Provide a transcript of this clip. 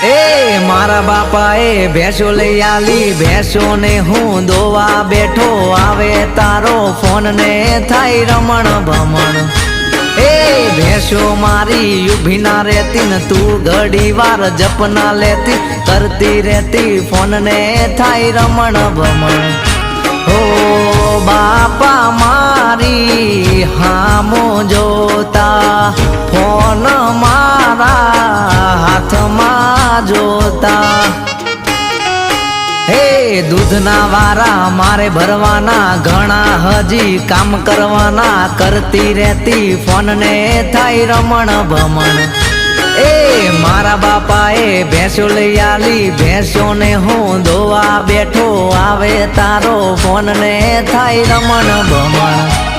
એ મારા બાપાએ ભેંસો લઈ આલી, ભેંસો ને હું દોવા બેઠો, આવે તારો ફોન ને થાય રમણ ભમણ। એ ભેંસો મારી ઊભી ના રહેતી ને તું ઘડી વાર જપના લેતી, કરતી રહેતી ફોન ને થાય રમણ ભમણ। ઓ બાપા મારી હામો જોતા, ફોન મારા હાથમાં જોતા। હે દૂધના વારા મારે ભરવાના, ઘણા હજી કામ કરવાના, કરતી રહેતી ફોન ને થાય રમણ ભમણ। એ મારા બાપાએ ભેંસો લઈ આલી, ભેંસો ને હું દોવા બેઠો, આવે તારો ફોન ને થાય રમણ ભમણ।